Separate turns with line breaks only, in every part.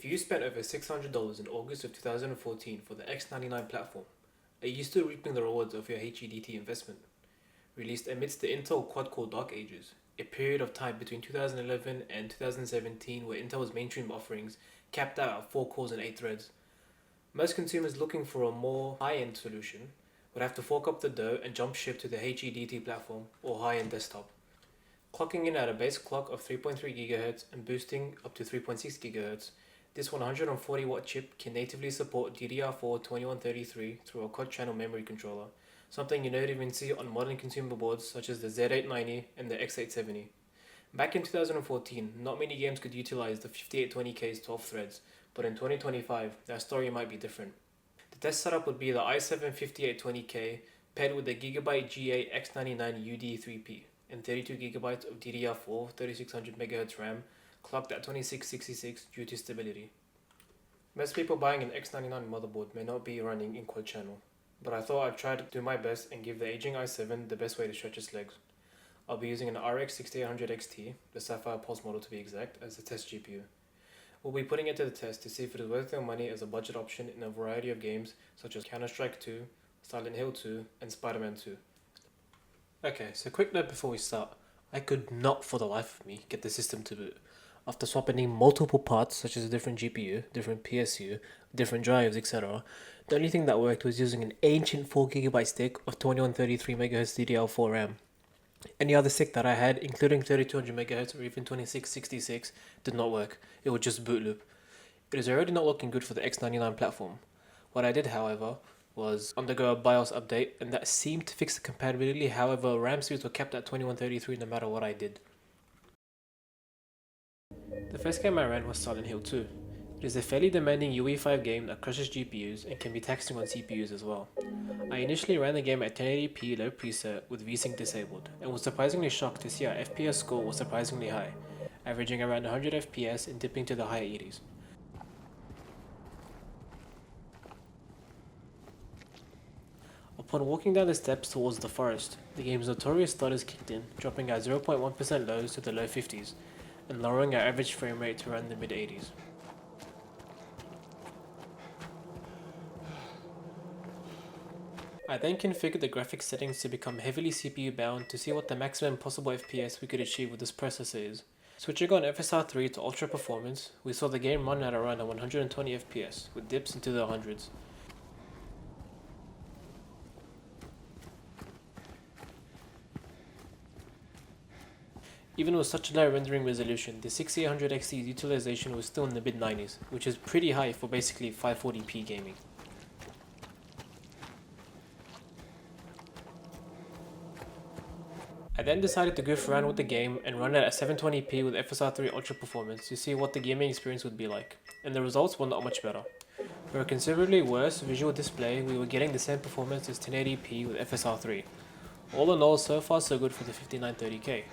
you spent over $600 in August of 2014 for the X99 platform, are you still reaping the rewards of your HEDT investment? Released amidst the Intel quad-core dark ages, a period of time between 2011 and 2017 where Intel's mainstream offerings capped out at 4 cores and 8 threads. Most consumers looking for a more high-end solution would have to fork up the dough and jump ship to the HEDT platform or high-end desktop. Clocking in at a base clock of 3.3 GHz and boosting up to 3.6 GHz, this 140 watt chip can natively support DDR4 2133 through a quad channel memory controller, something you don't even see on modern consumer boards such as the Z890 and the X870. Back in 2014, not many games could utilize the 5820k's 12 threads, but in 2025, that story might be different. The test setup would be the i7-5820k paired with the Gigabyte GA X99 UD3P and 32GB of DDR4 3600MHz RAM clocked at 2666 due to stability. Most people buying an X99 motherboard may not be running in quad channel, but I thought I'd try to do my best and give the aging i7 the best way to stretch its legs. I'll be using an RX 6800 XT, the Sapphire Pulse model to be exact, as the test GPU. We'll be putting it to the test to see if it is worth their money as a budget option in a variety of games such as Counter-Strike 2, Silent Hill 2, and Spider-Man 2. Okay, so quick note before we start. I could not for the life of me get the system to boot. After swapping in multiple parts such as a different GPU, different PSU, different drives, etc., the only thing that worked was using an ancient 4GB stick of 2133MHz DDR4 RAM. Any other stick that I had, including 3200MHz or even 2666, did not work. It would just boot loop. It is already not looking good for the X99 platform. What I did, however, was undergo a BIOS update, and that seemed to fix the compatibility. However, RAM speeds were kept at 2133 no matter what I did. The first game I ran was Silent Hill 2. It is a fairly demanding UE5 game that crushes GPUs and can be taxing on CPUs as well. I initially ran the game at 1080p low preset with VSync disabled, and was surprisingly shocked to see our FPS score was surprisingly high, averaging around 100 FPS and dipping to the high 80s. Upon walking down the steps towards the forest, the game's notorious stutters kicked in, dropping our 0.1% lows to the low 50s, and lowering our average frame rate to around the mid 80s. I then configured the graphics settings to become heavily CPU bound to see what the maximum possible FPS we could achieve with this processor is. Switching on FSR3 to ultra performance, we saw the game run at around 120 FPS, with dips into the hundreds. Even with such a low rendering resolution, the 6800 XT's utilization was still in the mid 90s, which is pretty high for basically 540p gaming. I then decided to goof around with the game and run it at 720p with FSR3 Ultra Performance to see what the gaming experience would be like, and the results were not much better. For a considerably worse visual display, we were getting the same performance as 1080p with FSR3. All in all, so far so good for the 5930k.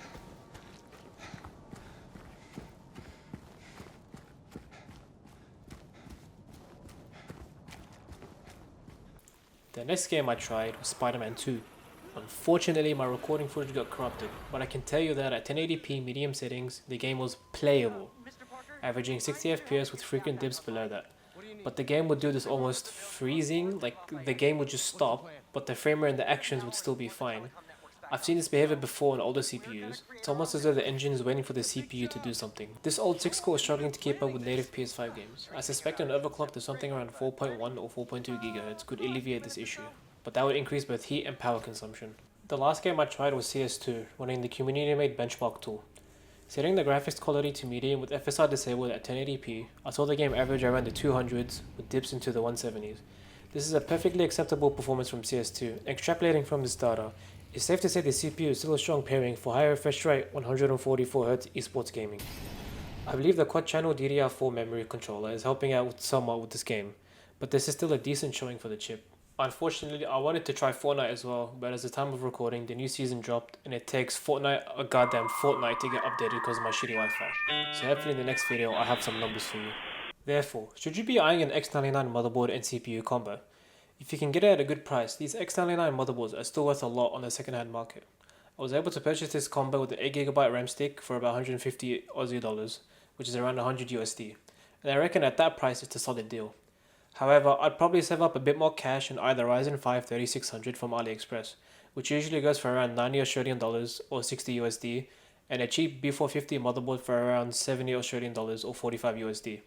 The next game I tried was Spider-Man 2. Unfortunately, my recording footage got corrupted, but I can tell you that at 1080p medium settings, the game was playable, averaging 60 FPS with frequent dips below that. But the game would do this almost freezing, like the game would just stop, but the frame rate and the actions would still be fine. I've seen this behavior before on older CPUs. It's almost as though the engine is waiting for the CPU to do something. This old 6-core is struggling to keep up with native PS5 games. I suspect an overclock to something around 4.1 or 4.2 GHz could alleviate this issue, but that would increase both heat and power consumption. The last game I tried was CS2, running the community-made benchmark tool. Setting the graphics quality to medium with FSR disabled at 1080p, I saw the game average around the 200s with dips into the 170s. This is a perfectly acceptable performance from CS2. Extrapolating from this data, it's safe to say the CPU is still a strong pairing for high refresh rate 144Hz esports gaming. I believe the quad channel DDR4 memory controller is helping out somewhat with this game, but this is still a decent showing for the chip. Unfortunately, I wanted to try Fortnite as well, but at the time of recording, the new season dropped, and it takes a goddamn fortnight to get updated because of my shitty Wi-Fi. So hopefully in the next video, I'll have some numbers for you. Therefore, should you be eyeing an X99 motherboard and CPU combo? If you can get it at a good price, these X99 motherboards are still worth a lot on the second-hand market. I was able to purchase this combo with the 8GB RAM stick for about 150 Aussie dollars, which is around 100 USD, and I reckon at that price it's a solid deal. However, I'd probably save up a bit more cash in either Ryzen 5 3600 from AliExpress, which usually goes for around 90 Australian dollars or 60 USD, and a cheap B450 motherboard for around 70 Australian dollars or 45 USD.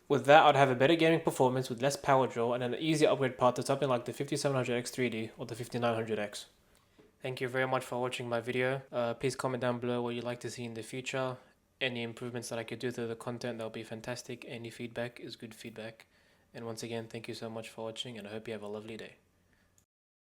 With that, I'd have a better gaming performance with less power draw and an easy upgrade path to something like the 5700X 3D or the 5900X. Thank you very much for watching my video. Please comment down below what you'd like to see in the future. Any improvements that I could do to the content, that would be fantastic. Any feedback is good feedback. And once again, thank you so much for watching, and I hope you have a lovely day.